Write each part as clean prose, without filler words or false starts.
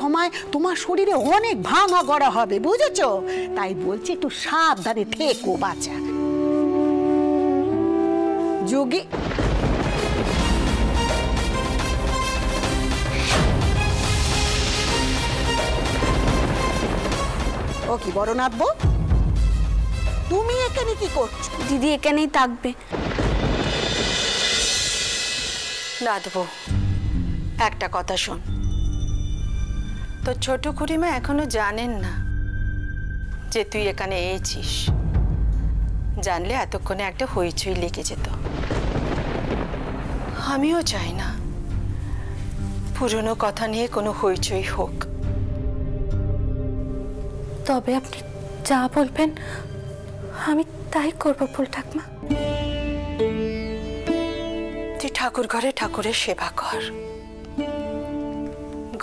সময় তোমার শরীরে অনেক ভাঙা গড়া হবে, বুঝেছো? তাই বলছি একটু সাবধানে থেকো বাচ্চা। যোগী ও কি বড় নাথবো, তুমি এখানে কি করছো? দিদি এখানেই থাকবে। নাথবো, একটা কথা শোন, তো ছোট খুড়িমা এখনো জানেন না যে তুই এখানে এসেছিস। জানলে এতক্ষণে একটা হইচই লেগে যেত। আমিও চাই না পুরনো কথা নিয়ে কোনো হইচই হোক। তবে আপনি যা বলবেন আমি তাই করবো ফুল ঠাকুমা। তুই ঠাকুর ঘরে ঠাকুরের সেবা কর,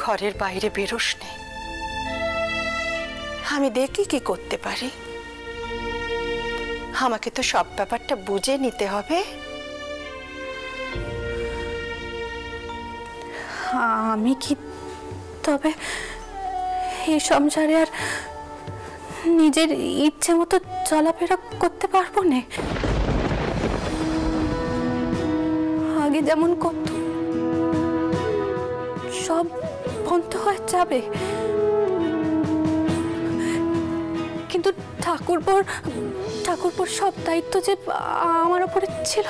ঘরের বাইরে বেরোস নে। আমি দেখি কি করতে পারি। আমাকে তো সব ব্যাপারটা বুঝে নিতে হবে। আমি কি তবে এই সংসারে আর নিজের ইচ্ছে মতো চলাফেরা করতে পারবো না? আগে যেমন করত সব বন্ধ হয়ে যাবে, কিন্তু ঠাকুরপোর সব দায়িত্ব যে আমার উপরে ছিল।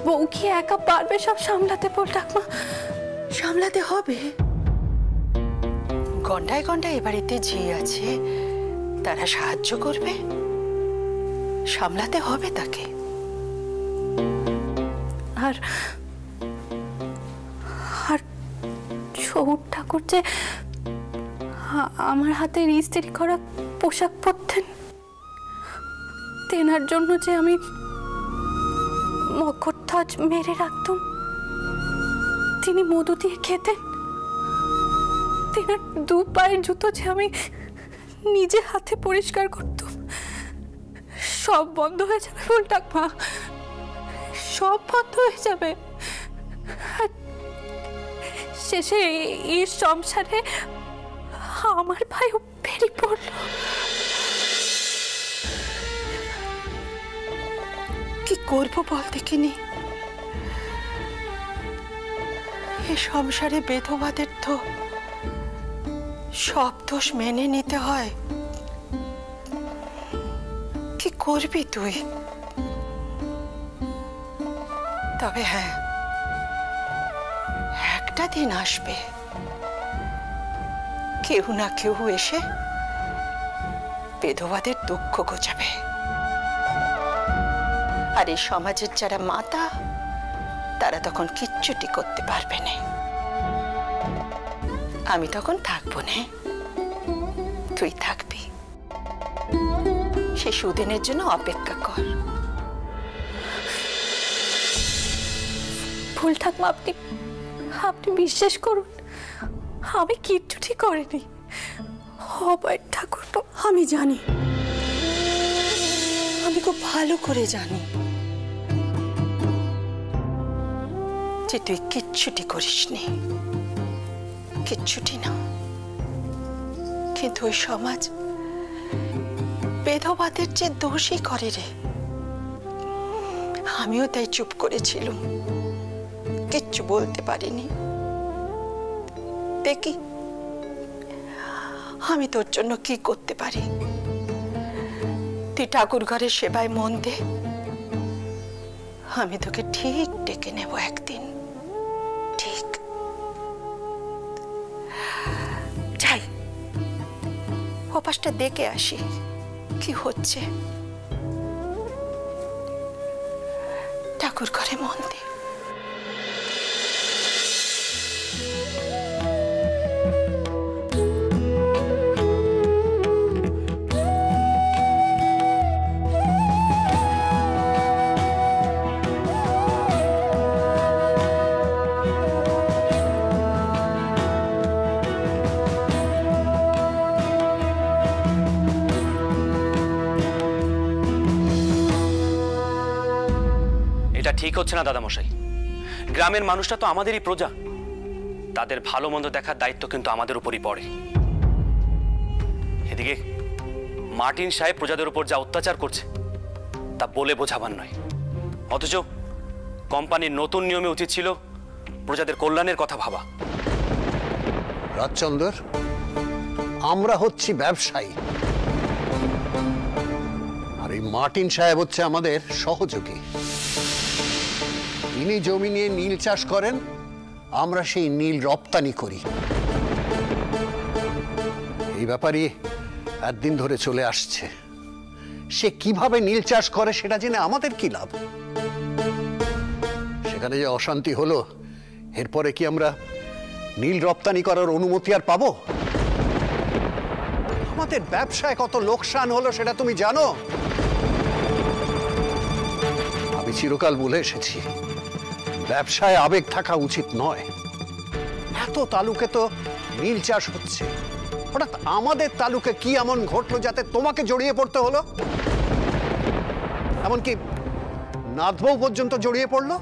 বউ কি একা পারবে সব সামলাতে? ফুল ঠাকুমা, সামলাতে হবে। গন্ডায় গন্ডায় এ বাড়িতে যে আছে তারা সাহায্য করবে, সামলাতে হবে তাকে। আর শহুর ঠাকুর যে আমার হাতে ইস্ত্রি করা পোশাক পরতেন, তেনার জন্য যে আমি মকর তাজ মেরে রাখতাম, তিনি মধু দিয়ে খেতেন, তেনার দু পায়ের জুতো যে আমি নিজে হাতে পরিষ্কার করতাম, সব বন্ধ হয়ে যাবে ফুল ঠাকুমা, সব বন্ধ হয়ে যাবে। শেষে এই সংসারে আমার ভাইও বেরিয়ে পড়ল। কি করবো বল দেখিনি? এ সংসারে বেধবাদের তো সব দোষ মেনে নিতে হয়। কি করবি তুই? তবে হ্যাঁ, একটা দিন আসবে কেউ না কেউ এসে বেধবাদের দুঃখ ঘোচাবে। আর এই সমাজের যারা মাতা তারা তখন কিচ্ছুটি করতে পারবে না। আমি তখন থাকবো না, তুই থাকবি। সে সুদিনের জন্য অপেক্ষা কর। ফুল ঠাকুমা, আপনি বিশ্বাস করুন, আমি কিচ্ছুটি করিনি। অভয় ঠাকুর, আমি জানি, আমি খুব ভালো করে জানি যে তুই কিচ্ছুটি করিসনি, কিচ্ছুটি না। কিন্তু ওই সমাজ বেধবাদের যে দোষই করে রে। আমিও তাই চুপ করেছিলাম, কিচ্ছু বলতে পারিনি। দেখি আমি তোর জন্য কি করতে পারি। তুই ঠাকুর ঘরের সেবায় মন দে, আমি তোকে ঠিক ডেকে নেব একদিন। ঠিক যাই, ওপাশটা দেখে আসি কি হচ্ছে। ঠাকুর ঘরে মন দে। ঠিক হচ্ছে না দাদা মশাই। গ্রামের মানুষটা তো আমাদেরই প্রজা, তাদের ভালো মন্দ দেখার দায়িত্ব কিন্তু আমাদের উপরই পড়ে। এদিকে মার্টিন সাহেব প্রজাদের উপর যা অত্যাচার করছে তা বলে বোঝাবার নয়, অথচ কোম্পানির নতুন নিয়মে উচিত ছিল প্রজাদের কল্যাণের কথা ভাবা। রাজচন্দ্র, আমরা হচ্ছি ব্যবসায়ী, আর এই মার্টিন সাহেব হচ্ছে আমাদের সহযোগী। তিনি জমি নিয়ে নীল চাষ করেন, আমরা সেই নীল রপ্তানি করি। এই ব্যাপারে একদিন ধরে চলে আসছে। সে কিভাবে নীল চাষ করে সেটা জেনে আমাদের কি লাভ? সেখানে যে অশান্তি হলো, এরপরে কি আমরা নীল রপ্তানি করার অনুমতি আর পাবো? আমাদের ব্যবসায় কত লোকসান হলো সেটা তুমি জানো? আমি চিরকাল বলে এসেছি, ব্যবসায় আবেগ থাকা উচিত নয়। এত তালুকে তো নীল চাষ হচ্ছে, হঠাৎ আমাদের তালুকে কি এমন ঘটলো যাতে তোমাকে জড়িয়ে পড়তে হলো? এমনকি নাথবউ পর্যন্ত জড়িয়ে পড়লো।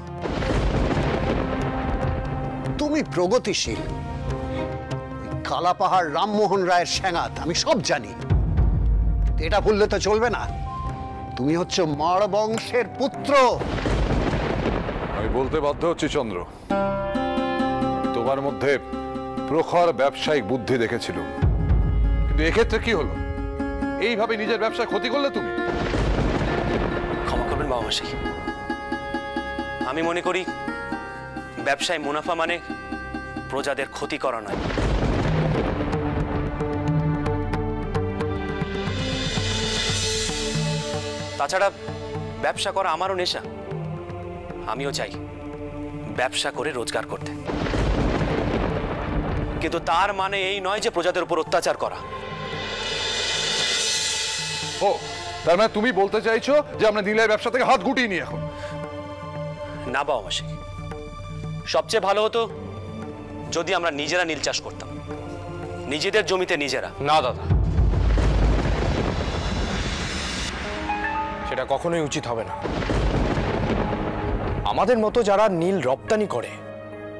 তুমি প্রগতিশীল, কালাপাহাড় রামমোহন রায়ের সেনাত, আমি সব জানি। এটা ভুললে তো চলবে না। তুমি হচ্ছে মার বংশের পুত্র। আমি বলতে বাধ্য হচ্ছি চন্দ্র, তোমার মধ্যে প্রখর ব্যবসায়িক বুদ্ধি দেখেছিল, কিন্তু এক্ষেত্রে কি হলো? এইভাবে নিজের ব্যবসায় ক্ষতি করলে তুমি। ক্ষমা করবেন বাবা মশাই, আমি মনে করি ব্যবসায় মুনাফা মানে প্রজাদের ক্ষতি করা নয়। তাছাড়া ব্যবসা করা আমারও নেশা, আমিও চাই ব্যবসা করে রোজগার করতে, কিন্তু তার মানে এই নয় যে প্রজাদের উপর অত্যাচার করা। ও, তার মানে তুমি বলতে চাইছো যে আমরা নীলের ব্যবসা থেকে হাত গুটিয়ে নিই এখন? না বাবা মশাই, সবচেয়ে ভালো হতো যদি আমরা নিজেরা নীল চাষ করতাম, নিজেদের জমিতে নিজেরা। না দাদা, সেটা কখনোই উচিত হবে না। আমাদের মতো যারা নীল রপ্তানি করে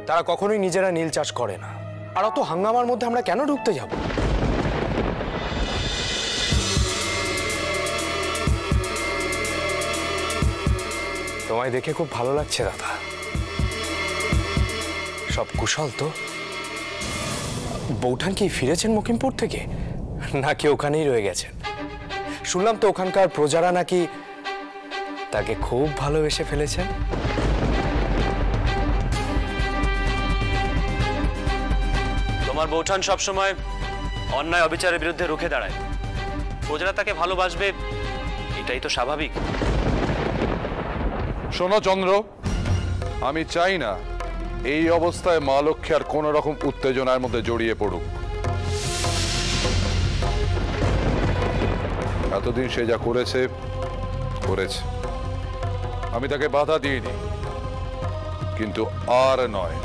তারা কখনোই নিজেরা নীল চাষ করে না। আর অত হাঙ্গামার মধ্যে আমরা কেন ঢুকতে যাব? তোমায় দেখে খুব ভালো লাগছে দাদা। সব কুশল তো? বৌঠান কি ফিরেছেন মকিমপুর থেকে, নাকি ওখানেই রয়ে গেছেন? শুনলাম তো ওখানকার প্রজারা নাকি তাকে খুব ভালোবেসে ফেলেছেন। তোমার বৌঠান সবসময় অন্যায় অবিচারের বিরুদ্ধে রুখে দাঁড়ায়, প্রজারা তাকে ভালোবাসবে, এটাই তো স্বাভাবিক। শোনো চন্দ্র, আমি চাই না এই অবস্থায় মা লক্ষ্মী আর কোন রকম উত্তেজনার মধ্যে জড়িয়ে পড়ুক। এতদিন সে যা করেছে করেছে, আমি তাকে বাধা দিইনি, কিন্তু আর নয়।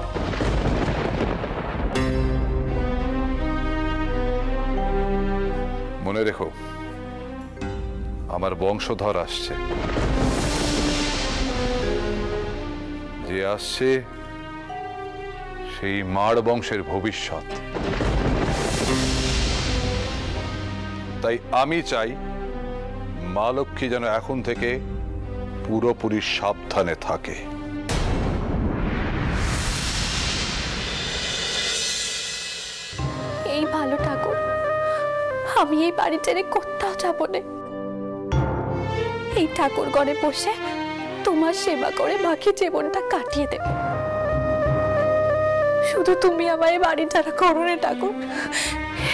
মনে রেখো, আমার বংশধর আসছে, যে আসছে সেই মার বংশের ভবিষ্যৎ। তাই আমি চাই মা লক্ষ্মী যেন এখন থেকে পুরোপুরি সাবধানে থাকে। এই ভালো ঠাকুর, আমি এই বাড়ি ছেড়ে কোথাও যাব না। এই ঠাকুর ঘরে বসে তোমার সেবা করে বাকি জীবনটা কাটিয়ে দেব। শুধু তুমি আমার এই বাড়ি ছাড়া করো না ঠাকুর,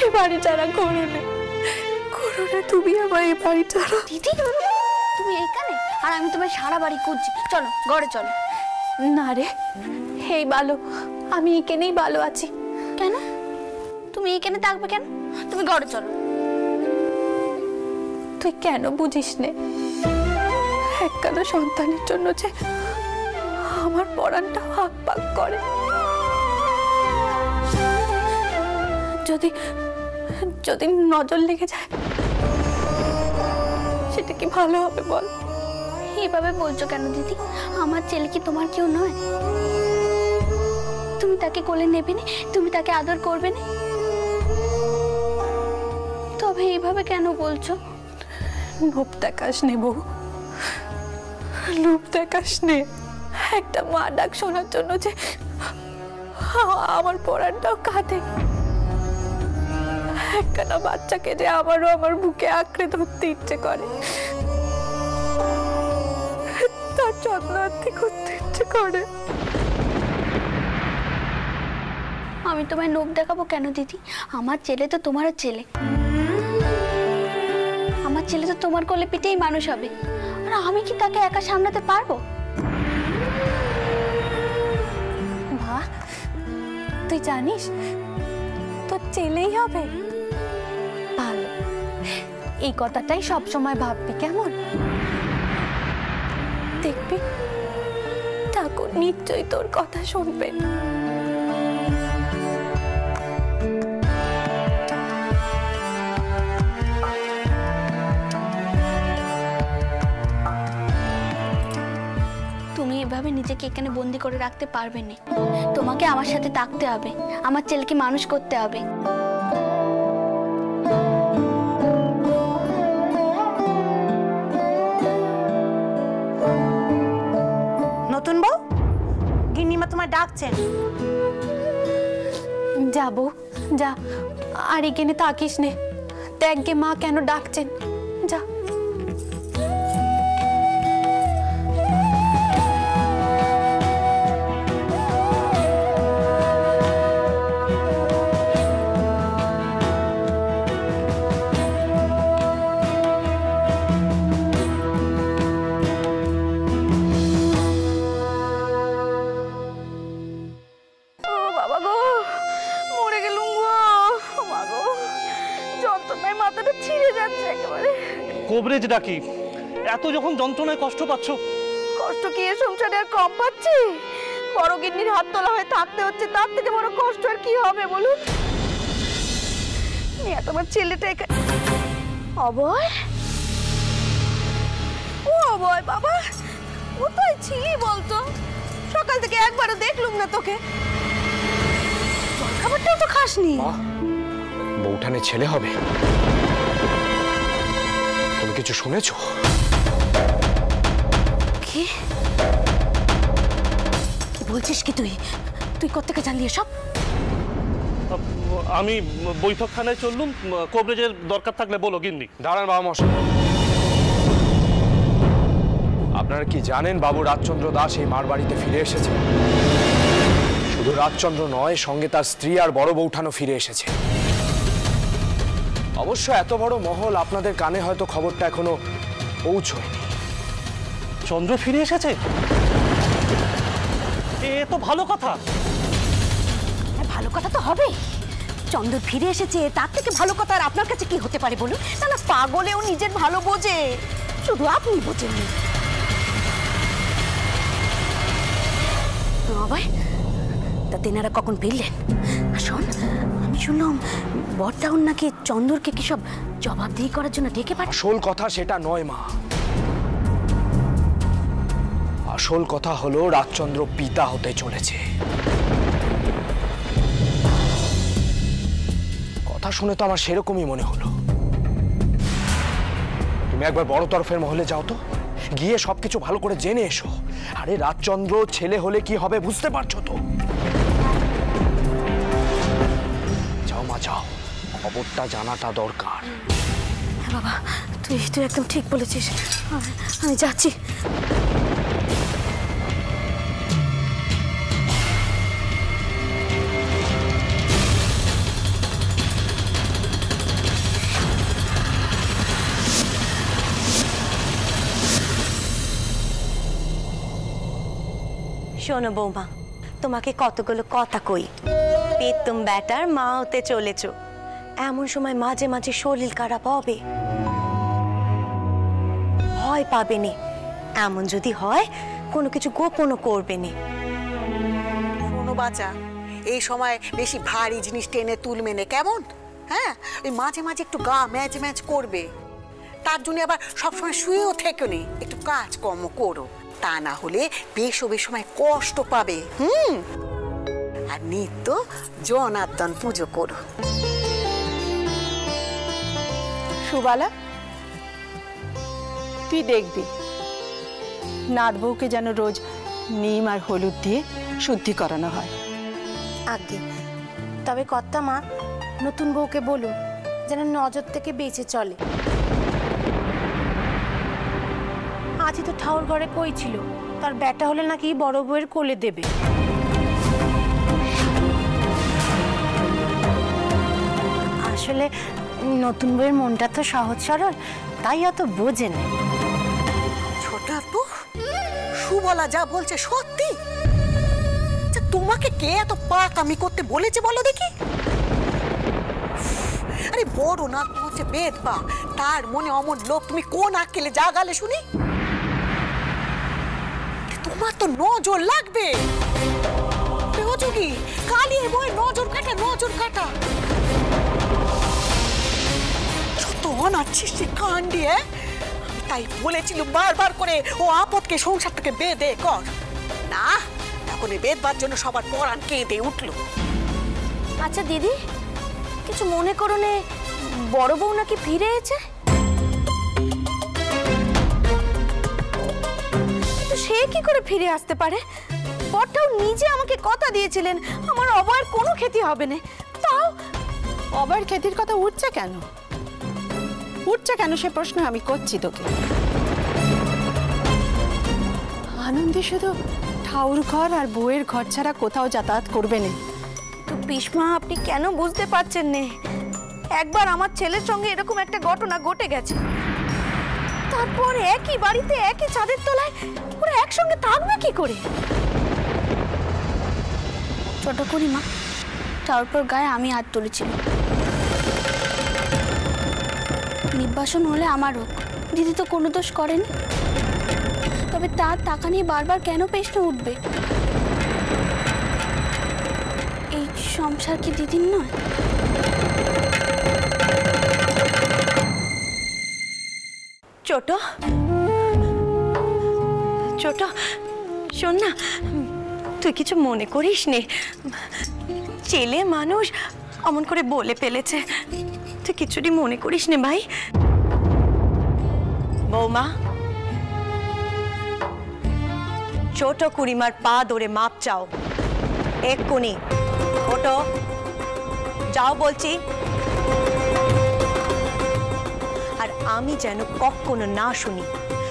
এই বাড়ি ছাড়া করো না, করো না তুমি আমার এই বাড়ি ছাড়া। দিদি, তুমি এখানে আর আমি তোমার সারা বাড়ি খুঁজছি, চলো ঘরে চলো। না রে, এই ভালো, আমি এখানেই ভালো আছি। কেন তুমি এখানে থাকবে কেন? তুমি ঘরে চলো। তুই কেন বুঝিস নে? একখানা সন্তানের জন্য যে আমার পরাণটা হাক পাক করে। যদি যদি নজর লেগে যায় সেটা কি ভালো হবে বল? এইভাবে বলছো কেন দিদি? আমার ছেলে কি তোমার কেউ নয়? তুমি তাকে কোলে নেবে না, তুমি তাকে আদর করবে না? তবে এইভাবে কেন বলছো? লোভ দেখাস নে বউ, লোভ দেখাস নে। একটা মা ডাক শোনার জন্য যে আমার পরানটাও কাঁদে, একখানা বাচ্চাকে যে আমারও আমার বুকে আঁকড়ে ধরতে ইচ্ছে করে, তার যত্ন করতে ইচ্ছে করে। আমি তোমায় লোভ দেখাবো কেন দিদি? আমার ছেলে তো তোমারও ছেলে, আমার ছেলে তো তোমার কোলে পিঠেই মানুষ হবে, আর আমি কি তাকে একা সামলাতে পারবো? মা, তুই জানিস তোর ছেলেই হবে। ভালো, এই কথাটাই সবসময় ভাববি, কেমন? দেখবি ঠাকুর নিশ্চয়ই তোর কথা শুনবে। তুমি এভাবে নিজেকে এখানে বন্দি করে রাখতে পারবে না, তোমাকে আমার সাথে থাকতে হবে, আমার ছেলেকে মানুষ করতে হবে। নতুন বউ, গিন্নিমা তোমার ডাকছেন। যাবো, যা, আর এখানে থাকিস নে। দেখ গে মা কেন ডাকছেন, যা। কোবরেজ ডাকি, এত যখন যন্ত্রণায় কষ্ট পাচ্ছ। কষ্ট কি এ সংসারে আর কম পাচ্ছি? বড় গিন্নির হাত তোলা হয়ে থাকতে হচ্ছে, তার থেকে বড় কষ্ট আর কি হবে বলুন? মেয়ে তোমার ছেলেটা এখানে। অভয়, ও অভয় বাবা, কোথায় ছিলি বলতো? সকাল থেকে একবারও দেখলুম না তোকে। জলখাবারটাও তো খাসনি। বউঠানের ছেলে হবে? তুমি কিছু শুনেছো? কি কি বলছিস কি তুই? তুই কোত্থেকে জানলি এসব? আমি বৈঠকখানায় চললুম, কবরেজের দরকার থাকলে বলো গিন্নি। দাঁড়ান বাবা মশাই, আপনারা কি জানেন বাবু রাজচন্দ্র দাস এই মার বাড়িতে ফিরে এসেছে? শুধু রাজচন্দ্র নয়, সঙ্গে তার স্ত্রী আর বড় বউঠানও ফিরে এসেছে। অবশ্য এত বড় মহল, আপনাদের কানে হয়তো খবরটা এখনো পৌঁছয়নি। চন্দ্র ফিরে এসেছে? এ তো ভালো কথা। ভালো কথা তো হবে। চন্দ্র ফিরে এসেছে, তার থেকে ভালো কথা আর আপনার কাছে কি হতে পারে বলুন? না না, পাগলেও নিজের ভালো বোঝে, শুধু আপনি বোঝেননি। বাবাই, তা তেনারা কখন ফিরলেন? শোন, আমি শুনলাম বড়টাউন নাকি চন্দ্রকে কি সব জবাবদিহি করার জন্য ডেকে পাঠায়। আসল কথা সেটা নয় মা, আসল কথা হলো রাজচন্দ্র পিতা হতে চলেছে। কথা শুনে তো আমার সেরকমই মনে হলো। তুমি একবার বড় তরফের মহলে যাও তো, গিয়ে সবকিছু ভালো করে জেনে এসো। আরে রাজচন্দ্র ছেলে হলে কি হবে বুঝতে পারছো তো? যাও মা যাও, খবরটা জানাটা দরকার। হ্যাঁ বাবা, তুই একদম ঠিক বলেছিস, আমি যাচ্ছি। শোনো বৌমা, তোমাকে কতগুলো কথা কই। পেতম ব্যাটার মা হতে চলেছ, এমন সময় মাঝে মাঝে শরীর খারাপ হবে, ভয় পাবে নে। এমন যদি হয় কোনো কিছু গোপনও করবে নে। শোনো বাচ্চা, এই সময় বেশি ভারী জিনিস টেনে তুলবে না, কেমন? হ্যাঁ, ওই মাঝে মাঝে একটু গা ম্যাচ ম্যাচ করবে। তার জন্য আবার সবসময় শুয়েও থেকো নি, একটু কাজকর্ম করো, তা না হলে বেশ সময় কষ্ট পাবে। আর নিত্য জনার্দন পুজো করো। সুবালা, তুই দেখবি নাথ বউকে যেন রোজ নিম আর হলুদ দিয়ে শুদ্ধি করানো হয়। আগে তবে কর্তা মা, নতুন বউকে বলুন যেন নজর থেকে বেঁচে চলে। আজই তো ঠাউর ঘরে কই ছিল তার ব্যাটা হলে নাকি বড় বউয়ের কোলে দেবে। আসলে নতুন বউয়ের মনটা তো সহজ সরল, তাই অত বোঝে না। ছোট আপু, সুবলা যা বলছে সত্যি? তোমাকে কে এত পাকামি করতে বলেছে বলো দেখি? আরে বড় না হচ্ছে বেদ পা, তার মনে অমন লোক, তুমি কোন আক্কেলে জাগালে শুনি? তোমার তো নজর লাগবে। যোগী কালিয়ে বই নজর কাটা, নজর কাটা। যত অনাচ্ছিস কান দিয়ে, তাই বলেছিল বারবার করে ও আপদকে সংসার থেকে বেঁধে কর। না, এখন এই বেদবার জন্য সবার পরাণ কেঁদে উঠলো। আচ্ছা দিদি, কিছু মনে করো নে, বড় বউ নাকি ফিরে এসেছে? তো সে কি করে ফিরে আসতে পারে? বড়টাও নিজে আমাকে কথা দিয়েছিলেন আমার অবয়ের কোনো ক্ষতি হবে না। তাও অবয়ের ক্ষতির কথা উঠছে কেন? উঠছে কেন সে প্রশ্ন আমি করছি তোকে। আনন্দে শুধু ঠাউর ঘর আর বউয়ের ঘর ছাড়া কোথাও যাতায়াত করবে না। তো পিসমা, আপনি কেন বুঝতে পারছেন না? একবার আমার ছেলের সঙ্গে এরকম একটা ঘটনা ঘটে গেছে, তারপর একই বাড়িতে একই ছাদের তলায় ওরা একসঙ্গে থাকবে কি করে? ছোট করিমা, তার উপর গায়ে আমি হাত তুলেছিলাম। নির্বাসন হলে আমার হোক, দিদি তো কোনো দোষ করেনি। তবে তার টাকা নিয়ে বারবার কেন প্রশ্ন উঠবে? এই সংসার কি দিদির নয়? ছোট ছোট, শোন না, তুই কিছু মনে করিস নে, ছেলে মানুষ অমন করে বলে ফেলেছে, তুই কিছুই মনে করিস নে ভাই। বৌমা, ছোট কুড়িমার পা ধরে মাপ চাও এক্ষুনি। ওটো, যাও বলছি। আর আমি যেন কখনো না শুনি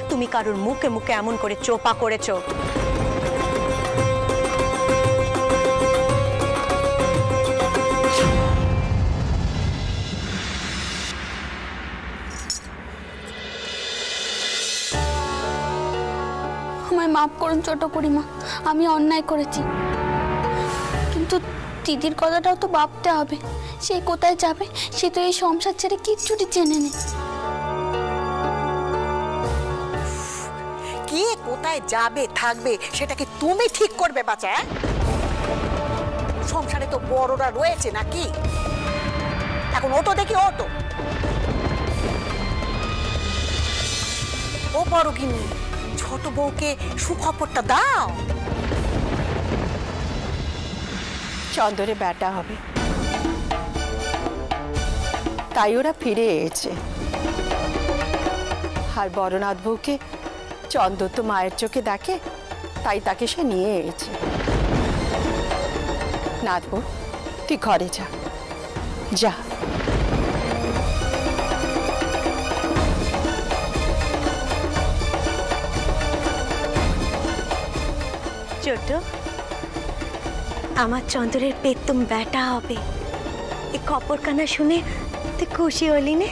তুমি কারোর মুখে মুখে এমন করে চোপা করেছো। আমায় মাফ করুন ছোট করিমা, আমি অন্যায় করেছি। কিন্তু দিদির কথাটাও তো ভাবতে হবে। সে কোথায় যাবে? সে তো এই সংসার ছেড়ে কিচ্ছুটি চেনে নেই। কে কোথায় যাবে থাকবে সেটা কি তুমি ঠিক করবে বাচ্চা? সংসারে তো বড়রা রয়েছে নাকি? এখন ওটো দেখি, ওটো। ও বড় কিনি, ছোট বউকে সুখবরটা দাও। চন্দরে ব্যাটা হবে, তাই ওরা ফিরে এসেছে। আর বড়নাথ বউকে চন্দর তো মায়ের চোখে দেখে, তাই তাকে সে নিয়ে এসেছে। নাথ বউ, তুই ঘরে যা, যা। ছোট, আমার চন্দরের পেতম ব্যাটা হবে, এই খবর কানা শুনে তুই খুশি হলি নে?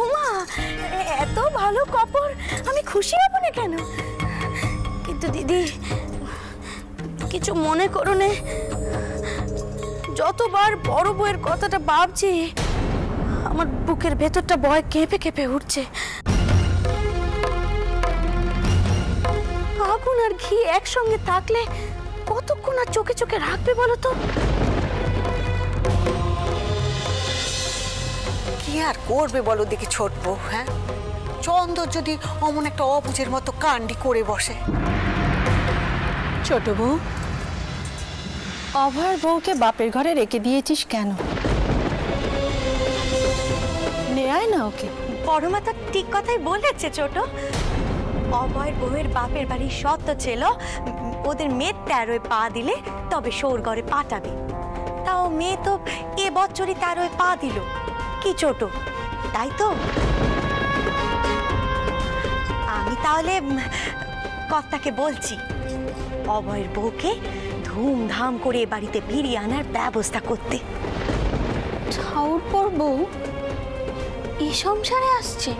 ওমা, এত ভালো খবর, আমি খুশি হব না কেন? কিন্তু দিদি, কিছু মনে করো না, যতবার বড় বউয়ের কথাটা ভাবছি আমার বুকের ভেতরটা ভয় কেঁপে কেঁপে উঠছে। আগুন আর ঘি একসঙ্গে থাকলে কতক্ষণ আর চোখে চোখে রাখবে বলো তো? কি আর করবে বলো দেখি ছোট বউ? হ্যাঁ, চন্দর যদি অমন একটা অবুঝের মতো কাণ্ডি করে বসে। ছোট বউ, অভয়ের বউকে বাপের ঘরে রেখে দিয়েছিস কেন? নেয় না ওকে। বড়মা তো ঠিক কথাই বলেছে ছোট। অভয়ের বউয়ের বাপের বাড়ির সত্য ছিল ওদের মেয়ের 13 পা দিলে তবে সৌর ঘরে পাঠাবে। তাও মেয়ে তো এবছরই 13 পা দিল, কি ছোট, তাই তো? আমি তাহলে কর্তাকে বলছি অভয়ের বউকে ধুমধাম করে এ বাড়িতে ফিরিয়ে আনার ব্যবস্থা করতে। ঠাউর পর বউ এই সংসারে আসছে?